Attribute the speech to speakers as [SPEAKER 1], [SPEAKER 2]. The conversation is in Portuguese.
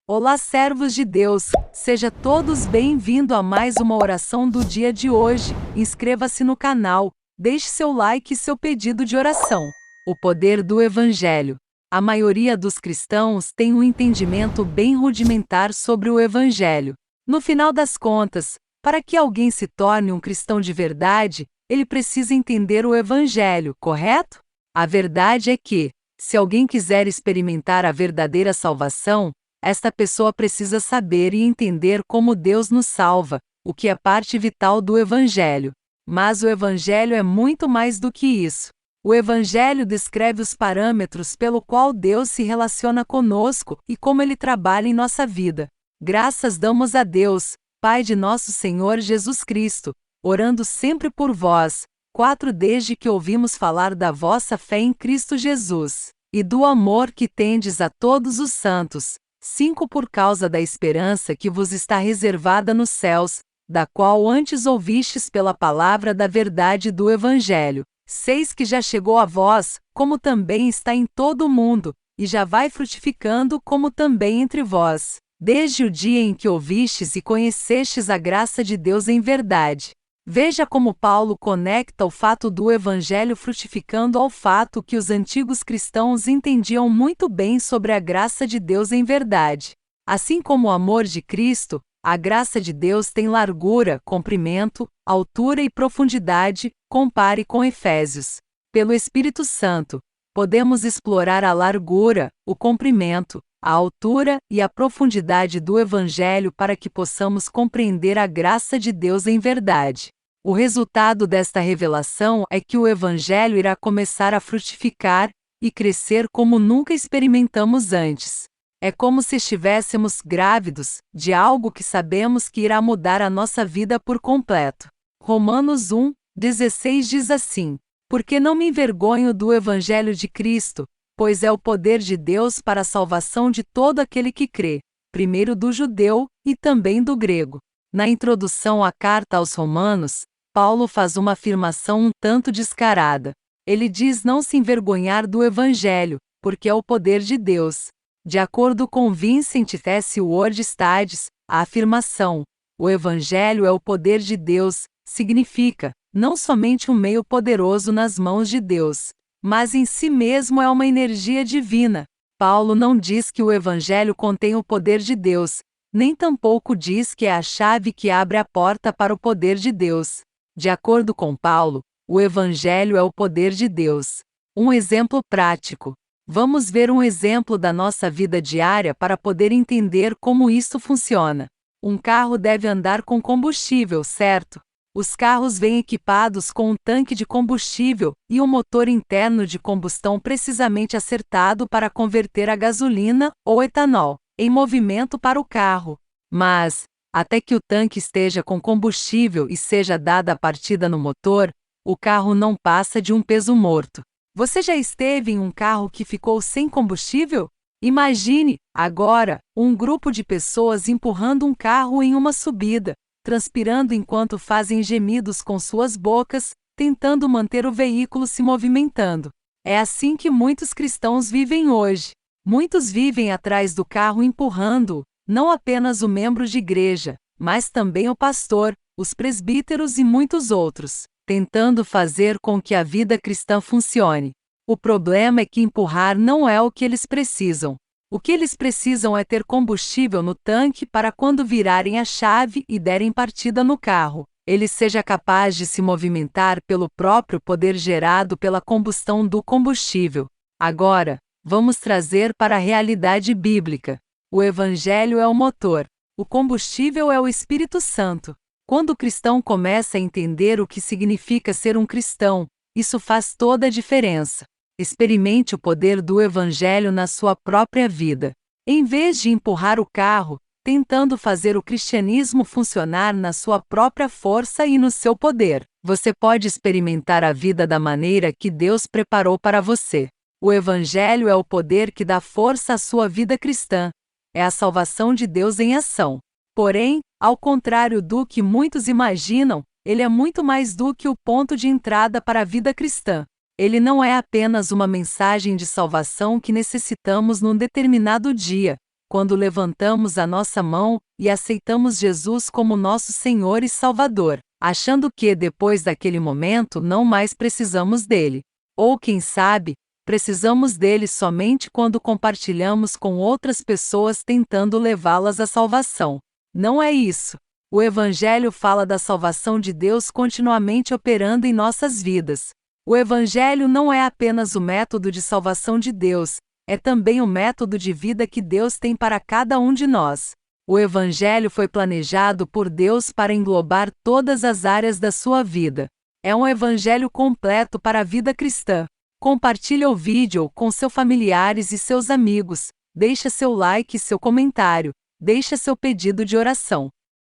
[SPEAKER 1] Olá, servos de Deus, seja todos bem-vindos a mais uma oração do dia de hoje. Inscreva-se no canal, deixe seu like e seu pedido de oração. O poder do Evangelho. A maioria dos cristãos tem um entendimento bem rudimentar sobre o Evangelho. No final das contas, para que alguém se torne um cristão de verdade, ele precisa entender o Evangelho, correto? A verdade é que, se alguém quiser experimentar a verdadeira salvação, esta pessoa precisa saber e entender como Deus nos salva, o que é parte vital do Evangelho. Mas o Evangelho é muito mais do que isso. O Evangelho descreve os parâmetros pelo qual Deus se relaciona conosco e como Ele trabalha em nossa vida. Graças damos a Deus, Pai de nosso Senhor Jesus Cristo, orando sempre por vós, 4 desde que ouvimos falar da vossa fé em Cristo Jesus, e do amor que tendes a todos os santos. 5 Por causa da esperança que vos está reservada nos céus, da qual antes ouvistes pela palavra da verdade do Evangelho. 6 Que já chegou a vós, como também está em todo o mundo, e já vai frutificando como também entre vós, desde o dia em que ouvistes e conhecestes a graça de Deus em verdade. Veja como Paulo conecta o fato do Evangelho frutificando ao fato que os antigos cristãos entendiam muito bem sobre a graça de Deus em verdade. Assim como o amor de Cristo, a graça de Deus tem largura, comprimento, altura e profundidade, compare com Efésios. Pelo Espírito Santo, podemos explorar a largura, o comprimento, a altura e a profundidade do Evangelho para que possamos compreender a graça de Deus em verdade. O resultado desta revelação é que o Evangelho irá começar a frutificar e crescer como nunca experimentamos antes. É como se estivéssemos grávidos de algo que sabemos que irá mudar a nossa vida por completo. Romanos 1:16 diz assim: Porque não me envergonho do Evangelho de Cristo, pois é o poder de Deus para a salvação de todo aquele que crê, primeiro do judeu e também do grego. Na introdução à carta aos Romanos, Paulo faz uma afirmação um tanto descarada. Ele diz não se envergonhar do Evangelho, porque é o poder de Deus. De acordo com Vincent S. Ward Studies, a afirmação, o Evangelho é o poder de Deus, significa, não somente um meio poderoso nas mãos de Deus, mas em si mesmo é uma energia divina. Paulo não diz que o Evangelho contém o poder de Deus, nem tampouco diz que é a chave que abre a porta para o poder de Deus. De acordo com Paulo, o Evangelho é o poder de Deus. Um exemplo prático. Vamos ver um exemplo da nossa vida diária para poder entender como isso funciona. Um carro deve andar com combustível, certo? Os carros vêm equipados com um tanque de combustível e um motor interno de combustão precisamente acertado para converter a gasolina ou etanol em movimento para o carro. Mas, até que o tanque esteja com combustível e seja dada a partida no motor, o carro não passa de um peso morto. Você já esteve em um carro que ficou sem combustível? Imagine, agora, um grupo de pessoas empurrando um carro em uma subida, transpirando enquanto fazem gemidos com suas bocas, tentando manter o veículo se movimentando. É assim que muitos cristãos vivem hoje. Muitos vivem atrás do carro empurrando-o, não apenas o membro de igreja, mas também o pastor, os presbíteros e muitos outros, tentando fazer com que a vida cristã funcione. O problema é que empurrar não é o que eles precisam. O que eles precisam é ter combustível no tanque para quando virarem a chave e derem partida no carro, ele seja capaz de se movimentar pelo próprio poder gerado pela combustão do combustível. Agora, vamos trazer para a realidade bíblica. O Evangelho é o motor. O combustível é o Espírito Santo. Quando o cristão começa a entender o que significa ser um cristão, isso faz toda a diferença. Experimente o poder do Evangelho na sua própria vida. Em vez de empurrar o carro, tentando fazer o cristianismo funcionar na sua própria força e no seu poder, você pode experimentar a vida da maneira que Deus preparou para você. O Evangelho é o poder que dá força à sua vida cristã. É a salvação de Deus em ação. Porém, ao contrário do que muitos imaginam, ele é muito mais do que o ponto de entrada para a vida cristã. Ele não é apenas uma mensagem de salvação que necessitamos num determinado dia. quando levantamos a nossa mão e aceitamos Jesus como nosso Senhor e Salvador, achando que, depois daquele momento, não mais precisamos dele. Ou, quem sabe, precisamos dele somente quando compartilhamos com outras pessoas tentando levá-las à salvação. Não é isso. O Evangelho fala da salvação de Deus continuamente operando em nossas vidas. O Evangelho não é apenas o método de salvação de Deus, é também o método de vida que Deus tem para cada um de nós. O Evangelho foi planejado por Deus para englobar todas as áreas da sua vida. É um Evangelho completo para a vida cristã. Compartilhe o vídeo com seus familiares e seus amigos. Deixe seu like e seu comentário. Deixe seu pedido de oração.